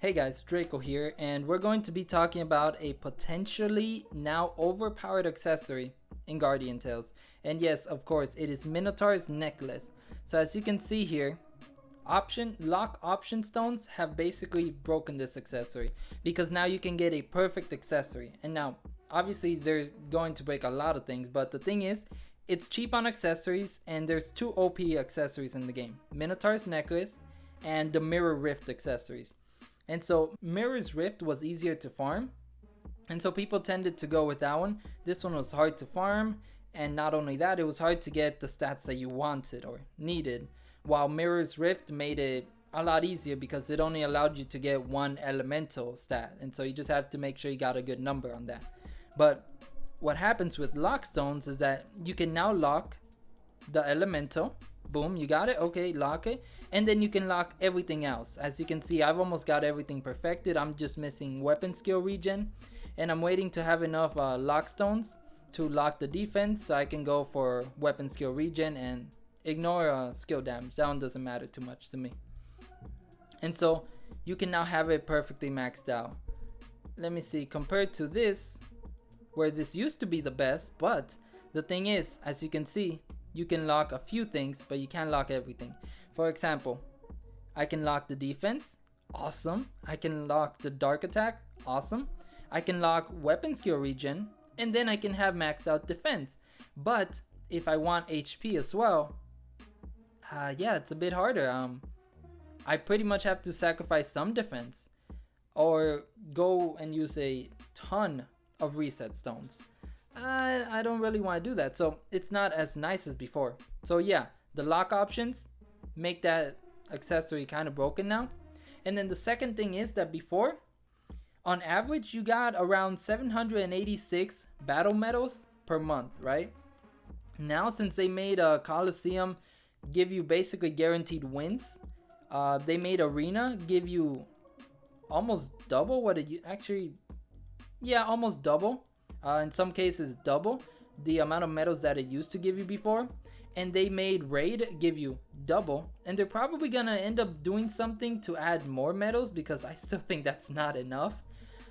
Hey guys, Draco here, and we're going to be talking about a potentially now overpowered accessory in Guardian Tales. And yes, of course, it is Minotaur's necklace. So as you can see here, lock option stones have basically broken this accessory because now you can get a perfect accessory. And now, obviously, they're going to break a lot of things, but the thing is, it's cheap on accessories, and there's two OP accessories in the game: Minotaur's necklace and the Mirror Rift accessories. And so Mirror's Rift was easier to farm, and so people tended to go with that one. This one was hard to farm, and not only that, it was hard to get the stats that you wanted or needed, while Mirror's Rift made it a lot easier because it only allowed you to get one elemental stat, and so you just have to make sure you got a good number on that. But what happens with lock stones is that you can now lock the elemental. Boom, you got it. Okay, lock it, and then you can lock everything else. As you can see, I've almost got everything perfected. I'm just missing weapon skill regen, and I'm waiting to have enough lock stones to lock the defense so I can go for weapon skill regen and ignore skill damage. That one doesn't matter too much to me. And so you can now have it perfectly maxed out. Let me see, compared to this, where this used to be the best, but the thing is, as you can see, you can lock a few things, but you can't lock everything. For example, I can lock the defense, awesome. I can lock the dark attack, awesome. I can lock weapon skill regen, and then I can have maxed out defense. But if I want HP as well, yeah, it's a bit harder. I pretty much have to sacrifice some defense or go and use a ton of reset stones. I don't really want to do that, so it's not as nice as before. So yeah, the lock options make that accessory kind of broken now. And then the second thing is that before, on average, you got around 786 battle medals per month, right? Now, since they made a Coliseum give you basically guaranteed wins, they made Arena give you almost double what it actually, yeah, almost double. In some cases double the amount of medals that it used to give you before, and they made Raid give you double, and they're probably gonna end up doing something to add more medals because I still think that's not enough.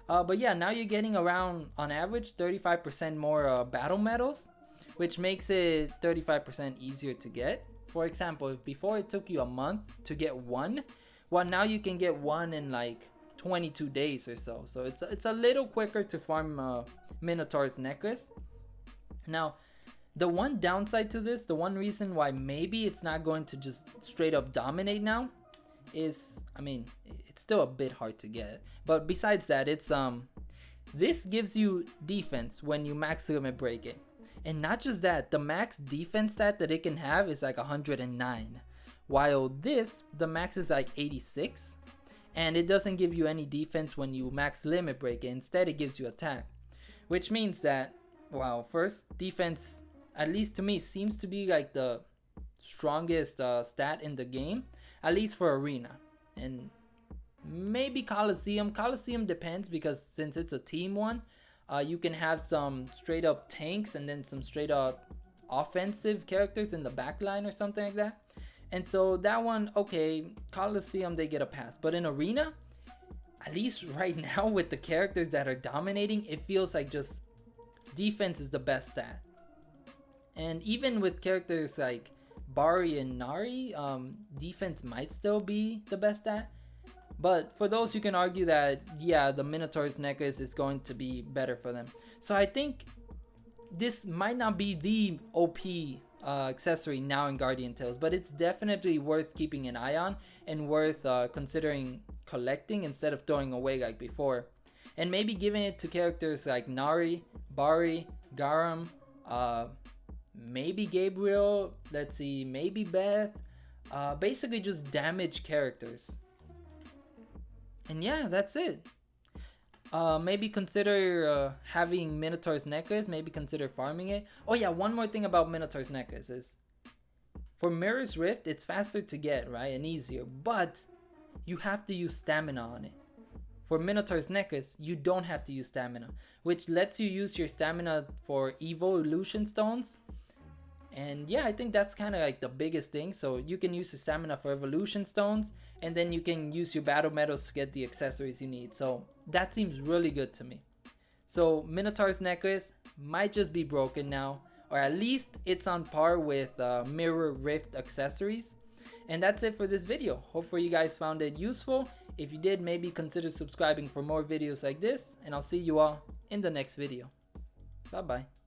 But yeah, now you're getting around on average 35% more battle medals, which makes it 35% easier to get. For example, if before it took you a month to get one, well, now you can get one in like 22 days or so. So it's a little quicker to farm Minotaur's necklace. Now, the one downside to this, the one reason why maybe it's not going to just straight up dominate now is, I mean, it's still a bit hard to get. But besides that, it's this gives you defense when you max limit break it. And not just that, the max defense stat that it can have is like 109. While this, the max is like 86. And it doesn't give you any defense when you max limit break it. Instead, it gives you attack. Which means that, well, first, defense, at least to me, seems to be like the strongest stat in the game. At least for Arena. And maybe Coliseum. Coliseum depends because since it's a team one, you can have some straight up tanks and then some straight up offensive characters in the back line or something like that. And so that one, okay, Coliseum, they get a pass. But in Arena, at least right now with the characters that are dominating, it feels like just defense is the best stat. And even with characters like Bari and Nari, defense might still be the best stat. But for those, you can argue that, yeah, the Minotaur's necklace is going to be better for them. So I think this might not be the OP accessory now in Guardian Tales, but it's definitely worth keeping an eye on and worth considering collecting instead of throwing away like before. And maybe giving it to characters like Nari, Bari, Garam, maybe Gabriel, let's see, maybe Beth, basically just damage characters. And yeah, that's it. Maybe consider having Minotaur's necklace. Maybe consider farming it. Oh yeah, one more thing about Minotaur's necklace is for Mirror's Rift, it's faster to get, right, and easier, but you have to use stamina on it. For Minotaur's necklace, you don't have to use stamina, which lets you use your stamina for evolution stones. And yeah, I think that's kind of like the biggest thing. So you can use your stamina for evolution stones, and then you can use your battle medals to get the accessories you need. So that seems really good to me. So Minotaur's necklace might just be broken now, or at least it's on par with Mirror Rift accessories. And that's it for this video. Hopefully you guys found it useful. If you did, maybe consider subscribing for more videos like this, and I'll see you all in the next video. Bye bye.